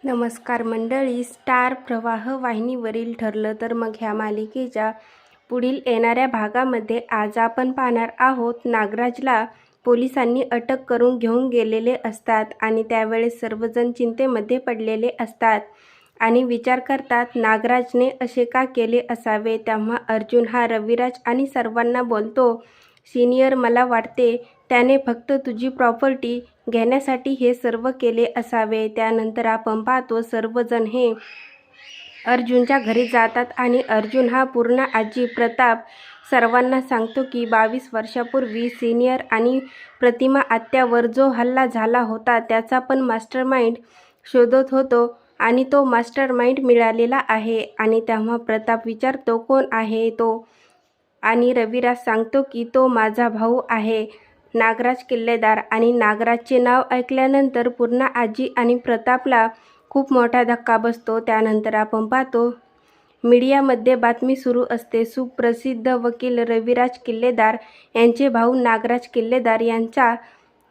नमस्कार मंडळी, स्टार प्रवाह वाहिनीवरील ठरलं तर मग ह्या मालिकेच्या पुढील येणाऱ्या भागामध्ये आज आपण पाहणार आहोत. नागराजला पोलिसांनी अटक करून घेऊन गेलेले असतात आणि त्यावेळेस सर्वजण चिंतेमध्ये पडलेले असतात आणि विचार करतात नागराजने असे का केले असावे. तेव्हा अर्जुन हा रविराज आणि सर्वांना बोलतो, सिनियर, मला वाटते त्याने फक्त तुझी प्रॉपर्टी घेण्यासाठी हे सर्व केले असावे. त्यानंतर आपण पाहतो सर्वजण हे अर्जुनच्या घरी जातात आणि अर्जुन हा पूर्ण आजी प्रताप सर्वांना सांगतो की 22 वर्षापूर्वी सिनियर आणि प्रतिमा आत्यावर जो हल्ला झाला होता त्याचा पण मास्टरमाइंड शोधत होतो आणि तो मास्टरमाइंड मिळालेला आहे. आणि तेव्हा प्रताप विचारतो कोण आहे तो, आणि रविराज सांगतो की तो माझा भाऊ आहे नागराज किल्लेदार. आणि नागराजचे नाव ऐकल्यानंतर पूर्ण आजी आणि प्रतापला खूप मोठा धक्का बसतो. त्यानंतर आपण पाहतो मीडियामध्ये बातमी सुरू असते, सुप्रसिद्ध वकील रविराज किल्लेदार यांचे भाऊ नागराज किल्लेदार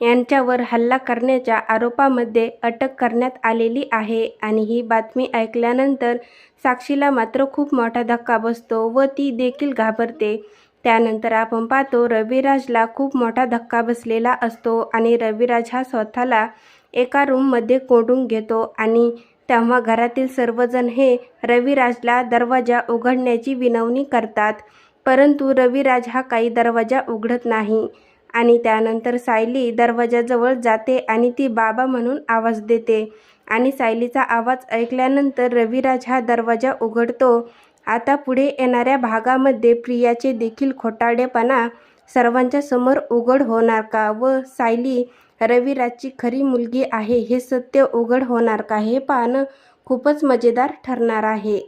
यांच्यावर हल्ला करण्याच्या आरोपामध्ये अटक करण्यात आलेली आहे. आणि ही बातमी ऐकल्यानंतर साक्षीला मात्र खूप मोठा धक्का बसतो व ती देखील घाबरते. त्यानंतर आपण पाहतो रविराजला खूप मोठा धक्का बसलेला असतो आणि रविराज हा स्वतःला एका रूममध्ये कोंडून घेतो. आणि तेव्हा घरातील सर्वजण हे रविराजला दरवाजा उघडण्याची विनवणी करतात, परंतु रविराज हा काही दरवाजा उघडत नाही. आणि त्यानंतर सायली दरवाजाजवळ जाते आणि ती बाबा म्हणून आवाज देते आणि सायलीचा आवाज ऐकल्यानंतर रविराज हा दरवाजा उघडतो. आता पुढे येणाऱ्या भागामध्ये प्रियाचे देखील खोटारडेपणा सर्वांच्या समोर उघड होणार का व सायली रविराजची खरी मुलगी आहे हे सत्य उघड होणार का, हे पाहणं खूपच मजेदार ठरणार आहे.